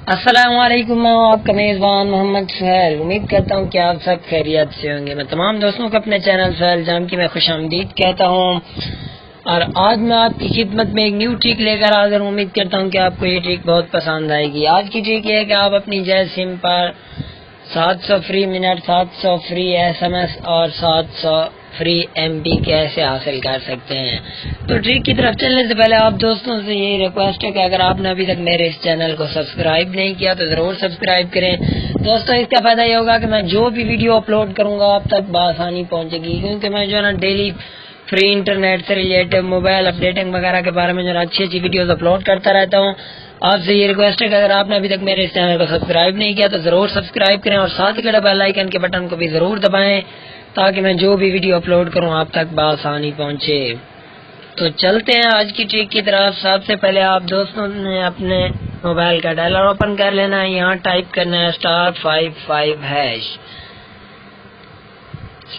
السلام علیکم، میں ہوں آپ کا میزبان محمد سہیل۔ امید کرتا ہوں کہ آپ سب خیریت سے ہوں گے۔ میں تمام دوستوں کو اپنے چینل سہیل جام کی میں خوش آمدید کہتا ہوں، اور آج میں آپ کی خدمت میں ایک نیو ٹرک لے کر حاضر ہوں۔ امید کرتا ہوں کہ آپ کو یہ ٹرک بہت پسند آئے گی۔ آج کی ٹرک یہ ہے کہ آپ اپنی جائز سم پر 700 فری منٹ، 700 فری SMS اور 700 فری MB کیسے حاصل کر سکتے ہیں۔ تو ٹرک کی طرف چلنے سے پہلے آپ دوستوں سے یہی ریکویسٹ ہے کہ اگر آپ نے ابھی تک میرے اس چینل کو سبسکرائب نہیں کیا تو ضرور سبسکرائب کریں۔ دوستوں اس کا فائدہ یہ ہوگا کہ میں جو بھی ویڈیو اپلوڈ کروں گا آپ تک بآسانی پہنچے گی، کیونکہ میں جو ہے نا ڈیلی فری انٹرنیٹ سے ریلیٹڈ موبائل اپڈیٹنگ وغیرہ کے بارے میں جو ہے اچھی ویڈیوز اپلوڈ کرتا رہتا ہوں۔ آپ سے یہ ریکویسٹ ہے کہ اگر آپ نے ابھی تک میرے اس چینل کو سبسکرائب نہیں کیا تو ضرور سبسکرائب کریں، اور ساتھ ہی بیل آئیکن کے بٹن کو بھی ضرور دبائیں تاکہ میں جو بھی ویڈیو اپلوڈ کروں آپ تک بآسانی پہنچے۔ تو چلتے ہیں آج کی ٹرک کی طرف۔ سب سے پہلے آپ دوستوں نے اپنے موبائل کا ڈائلر اوپن کر لینا ہے۔ یہاں ٹائپ کرنا ہے *55#،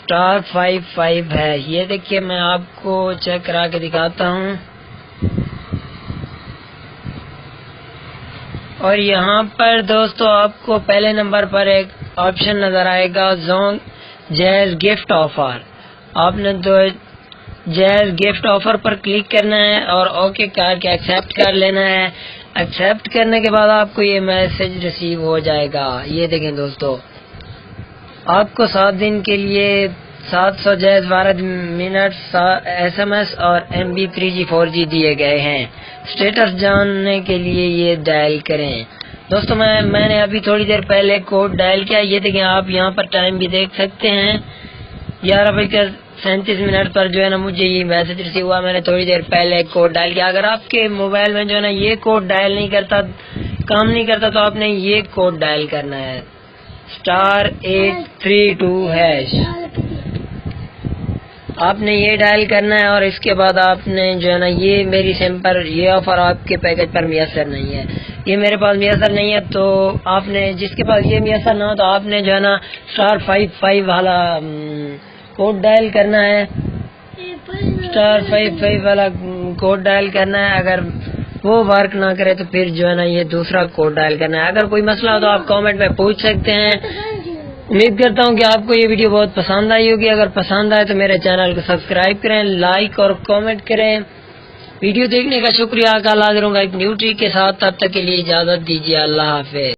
*55#۔ یہ دیکھیے میں آپ کو چیک کرا کے دکھاتا ہوں، اور یہاں پر دوستو آپ کو پہلے نمبر پر ایک آپشن نظر آئے گا زون جائز گفٹ آفر۔ آپ نے تو جائز گفٹ آفر پر کلک کرنا ہے اور اوکے کر کے ایکسپٹ کر لینا ہے۔ ایکسپٹ کرنے کے بعد آپ کو یہ میسج ریسیو ہو جائے گا۔ یہ دیکھیں دوستو، آپ کو 7 دن کے لیے 700 جائز 12 منٹ SMS اور MB 3G 4G دیے گئے ہیں۔ اسٹیٹس جاننے کے لیے یہ ڈائل کریں۔ دوستو میں نے ابھی تھوڑی دیر پہلے کوڈ ڈائل کیا۔ یہ دیکھیں آپ یہاں پر ٹائم بھی دیکھ سکتے ہیں، 11:37 پر جو ہے نا مجھے یہ میسج ریسیو ہوا۔ میں نے تھوڑی دیر پہلے کوڈ ڈائل کیا۔ اگر آپ کے موبائل میں جو ہے نا یہ کوڈ ڈائل نہیں کرتا، کام نہیں کرتا، تو آپ نے یہ کوڈ ڈائل کرنا ہے *832#۔ آپ نے یہ ڈائل کرنا ہے، اور اس کے بعد آپ نے جو ہے نا یہ میری سم پر یہ آفر آپ کے پیکج پر میسر نہیں ہے، یہ میرے پاس میسر نہیں ہے۔ تو آپ نے جس کے پاس یہ میسر نہ ہو تو آپ نے جو ہے نا *55 والا کوڈ ڈائل کرنا ہے، *55 والا کوڈ ڈائل کرنا ہے۔ اگر وہ ورک نہ کرے تو پھر جو ہے نا یہ دوسرا کوڈ ڈائل کرنا ہے۔ اگر کوئی مسئلہ ہو تو آپ کامنٹ میں پوچھ سکتے ہیں۔ امید کرتا ہوں کہ آپ کو یہ ویڈیو بہت پسند آئی ہوگی۔ اگر پسند آئے تو میرے چینل کو سبسکرائب کریں، لائک اور کامنٹ کریں۔ ویڈیو دیکھنے کا شکریہ۔ کل حاضر ہوں گا ایک نیو ٹرک کے ساتھ، تب تک کے لیے اجازت دیجیے۔ اللہ حافظ۔